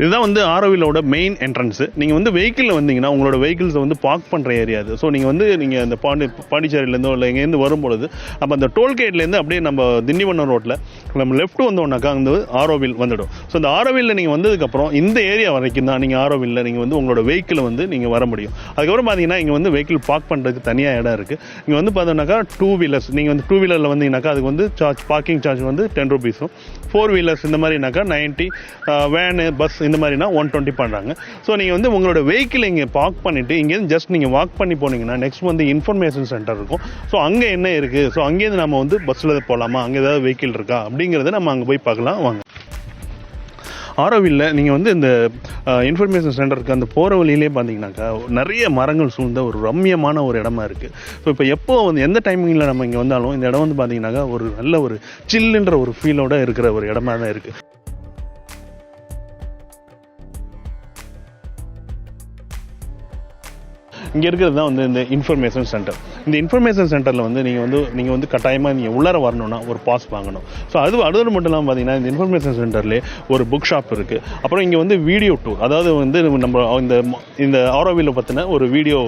இதுதான் வந்து ஆரோவிலோட main entrance. நீங்கள் வந்து வெஹிக்கிளில் வந்தீங்கன்னா உங்களோட வெஹிக்கிள்ஸை வந்து பார்க் பண்ணுற ஏரியா அது. ஸோ நீங்கள் அந்த பாண்டிச்சேரியிலேருந்தோ இல்லை எங்கேருந்து வரும்பொழுது அப்போ அந்த டோல்கேட்லேருந்து அப்படியே நம்ம திண்டிவனம் ரோட்டில் நம்ம லெஃப்ட் வந்தோம்னாக்கா அந்த ஆரோவில் வந்துடும். ஸோ அந்த ஆரோவிலில் நீங்கள் வந்ததுக்கப்புறம் இந்த ஏரியா வரைக்கும் தான் நீங்கள் ஆரோவிலில் நீங்கள் வந்து உங்களோட வெஹிக்கிளை வந்து நீங்கள் வர முடியும். அதுக்கப்புறம் பார்த்தீங்கன்னா இங்கே வந்து வெஹிக்கிள் பார்க் பண்ணுறதுக்கு தனியாக இடம் இருக்குது. இங்கே வந்து பார்த்தோம்னாக்கா 2 வீலர்ஸ் நீங்கள் வந்து 2 வீலரில் வந்தீங்கன்னாக்கா அதுக்கு வந்து பார்க்கிங் சார்ஜ் வந்து 10 rupees. 4 வீலர்ஸ் இந்த மாதிரினாக்கா 90, வேனு பஸ் இந்த மாதிரினா 120 பண்ணுறாங்க. ஸோ நீங்கள் வந்து உங்களோட வெஹிக்கிள் இங்கே பார்க் பண்ணிவிட்டு இங்கேருந்து ஜஸ்ட் நீங்கள் வாக் பண்ணி போனீங்கன்னா நெக்ஸ்ட் வந்து இன்ஃபர்மேஷன் சென்டர் இருக்கும். ஸோ அங்கே என்ன இருக்குது, ஸோ அங்கேருந்து நம்ம வந்து பஸ்ஸில் போகலாமா, அங்கே ஏதாவது வெஹிக்கிள் இருக்கா அப்படிங்கிறத நம்ம அங்கே போய் பார்க்கலாம் வாங்க. ஆரோவில்ல நீங்கள் வந்து இந்த இன்ஃபர்மேஷன் சென்டருக்கு அந்த போகிற வழியிலே பார்த்தீங்கன்னாக்கா நிறைய மரங்கள் சூழ்ந்த ஒரு ரம்மியமான ஒரு இடமா இருக்குது. ஸோ இப்போ எப்போ வந்து எந்த டைமிங்கில் நம்ம இங்கே வந்தாலும் இந்த இடம் வந்து பார்த்தீங்கன்னாக்கா ஒரு நல்ல ஒரு சில்லுன்ற ஒரு ஃபீலோடு இருக்கிற ஒரு இடமா தான் இருக்குது. இங்கே இருக்கிறது தான் வந்து இந்த இன்ஃபர்மேஷன் சென்டர். இந்த இன்ஃபர்மேஷன் சென்டரில் வந்து நீங்கள் வந்து கட்டாயமாக நீங்கள் உள்ளார வரணும்னா ஒரு பாஸ் வாங்கணும். ஸோ அதோடு மட்டும் இல்லாமல் பார்த்தீங்கன்னா இந்த இன்ஃபர்மேஷன் சென்டர்லேயே ஒரு புக் ஷாப் இருக்குது. அப்புறம் இங்கே வந்து வீடியோ டூர், அதாவது வந்து நம்ம இந்த ஆரோவில்லை பற்றின ஒரு வீடியோ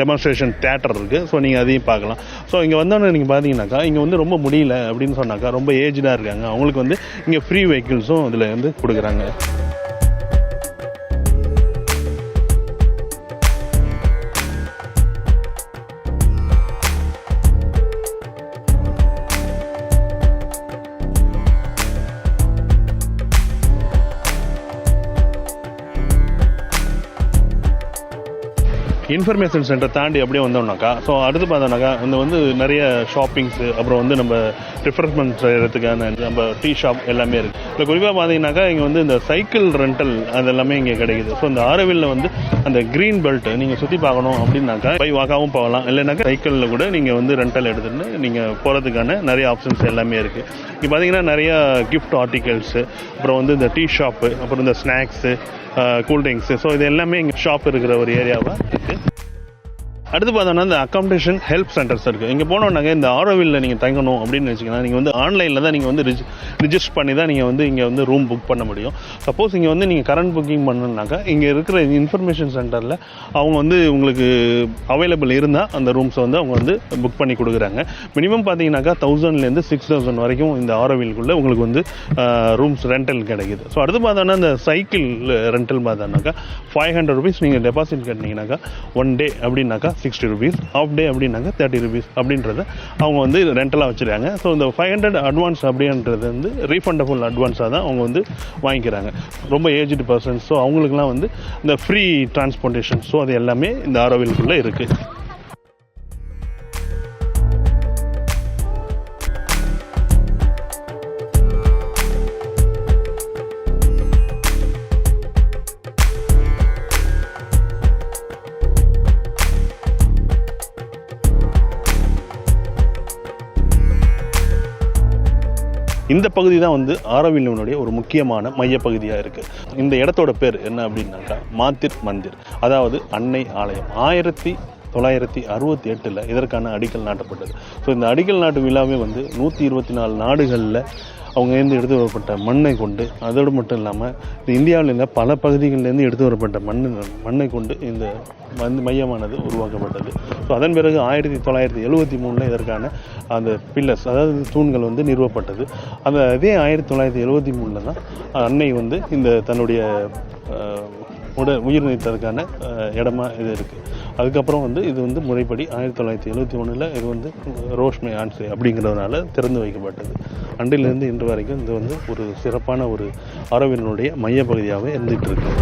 டெமான்ஸ்ட்ரேஷன் தியேட்டர் இருக்குது. ஸோ நீங்கள் அதையும் பார்க்கலாம். ஸோ இங்கே வந்தோன்னே நீங்கள் பார்த்தீங்கன்னாக்கா இங்கே வந்து ரொம்ப முடியல அப்படின்னு சொன்னாக்கா ரொம்ப ஏஜ்டாக இருக்காங்க, அவங்களுக்கு வந்து இங்கே ஃப்ரீ வெஹிக்கிள்ஸும் இதில் வந்து கொடுக்குறாங்க. இன்ஃபர்மேஷன் சென்டர் தாண்டி அப்படியே வந்தோம்னாக்கா ஸோ அடுத்து பார்த்தோம்னாக்கா இந்த வந்து நிறைய ஷாப்பிங்ஸு, அப்புறம் வந்து நம்ம ரிஃப்ரெஷ்மெண்ட் செய்கிறதுக்கான நம்ம டீ ஷாப் எல்லாமே இருக்குது. இல்லை குறிப்பாக பார்த்தீங்கன்னாக்கா இங்கே வந்து இந்த சைக்கிள் ரெண்டல் அது எல்லாமே இங்கே கிடைக்குது. ஸோ இந்த ஆரோவில்ல வந்து அந்த க்ரீன் பெல்ட் நீங்கள் சுற்றி பார்க்கணும் அப்படின்னாக்கா பை வாக்காகவும் போகலாம், இல்லைனாக்கா சைக்கிளில் கூட நீங்கள் வந்து ரெண்டல் எடுத்துகிட்டு நீங்கள் போகிறதுக்கான நிறைய ஆப்ஷன்ஸ் எல்லாமே இருக்குது. இங்கே பார்த்தீங்கன்னா நிறையா கிஃப்ட் ஆர்டிகல்ஸு, அப்புறம் வந்து இந்த டீ ஷாப்பு, அப்புறம் இந்த ஸ்நாக்ஸு, கூல்ட்ரிங்க்ஸு, ஸோ இது எல்லாமே இங்கே ஷாப் இருக்கிற ஒரு ஏரியாவாக இருக்குது. அடுத்து பார்த்தோன்னா இந்த அக்காமடேஷன் ஹெல்ப் சென்டர்ஸ் இருக்குது. இங்கே போனோம்னாங்க இந்த ஆரோவில்ல நீங்கள் தங்கணும் அப்படின்னு வச்சுக்கலாம். நீங்கள் வந்து ஆன்லைனில் தான் நீங்கள் வந்து ரிஜிஸ்டர் பண்ணி தான் நீங்கள் வந்து இங்கே வந்து ரூம் புக் பண்ண முடியும். சப்போஸ் இங்கே வந்து நீங்கள் கரண்ட் புக்கிங் பண்ணணுன்னாக்கா இங்கே இருக்கிற இன்ஃபர்மேஷன் சென்டரில் அவங்க வந்து உங்களுக்கு அவைலபிள் இருந்தால் அந்த ரூம்ஸை வந்து அவங்க வந்து புக் பண்ணி கொடுக்குறாங்க. மினிமம் பார்த்தீங்கன்னாக்கா 1000 6000 வரைக்கும் இந்த ஆரோவில்குள்ளே உங்களுக்கு வந்து ரூம்ஸ் ரெண்டல் கிடைக்குது. ஸோ அடுத்து பார்த்தோன்னா இந்த சைக்கிள் ரெண்டல் பார்த்தோன்னாக்கா 500 rupees நீங்கள் டெபாசிட் கட்டினீங்கன்னாக்கா 1 day அப்படின்னாக்கா 60 rupees, ஆஃப் டே அப்படின்னாங்க 30 rupees அப்படின்றத அவங்க வந்து ரெண்டலாக வச்சுருக்காங்க. ஸோ இந்த 500 அட்வான்ஸ் அப்படின்றது வந்து ரீஃபண்டபுள் அட்வான்ஸாக தான் அவங்க வந்து வாங்கிக்கிறாங்க. ரொம்ப ஏஜ்டு பர்சன்ஸ், ஸோ அவங்களுக்குலாம் வந்து இந்த ஃப்ரீ டிரான்ஸ்போர்ட்டேஷன், ஸோ அது எல்லாமே இந்த ஆரோவில்குள்ளே இருக்குது. இந்த பகுதி தான் வந்து ஆரோவில்லினுடைய ஒரு முக்கியமான மையப்பகுதியாக இருக்குது. இந்த இடத்தோட பேர் என்ன அப்படின்னாக்கா மாத்திர் மந்திர், அதாவது அன்னை ஆலயம். 1968 இதற்கான அடிக்கல் நாட்டப்பட்டது. ஸோ இந்த அடிக்கல் நாட்டு விழாவே வந்து 124 நாடுகளில் அவங்கேருந்து எடுத்து வரப்பட்ட மண்ணை கொண்டு, அதோடு மட்டும் இல்லாமல் இந்த இந்தியாவில் இருந்த பல பகுதிகளிலேருந்து எடுத்து வரப்பட்ட மண்ணை கொண்டு இந்த மையமானது உருவாக்கப்பட்டது. ஸோ அதன் பிறகு 1973 இதற்கான அந்த பில்லர்ஸ், அதாவது தூண்கள் வந்து நிறுவப்பட்டது. அதே 1973 தான் அன்னை வந்து இந்த தன்னுடைய உயிர் நீத்ததுக்கான இடமா இது இருக்குது. அதுக்கப்புறம் வந்து இது வந்து முறைப்படி 1971 இது வந்து ரோஷ்மே ஆன்சே அப்படிங்கிறதுனால திறந்து வைக்கப்பட்டது. அன்றிலிருந்து இன்று வரைக்கும் இது வந்து ஒரு சிறப்பான ஒரு ஆரோவில்லினுடைய மையப்பகுதியாகவே இருந்துகிட்டு இருக்கு.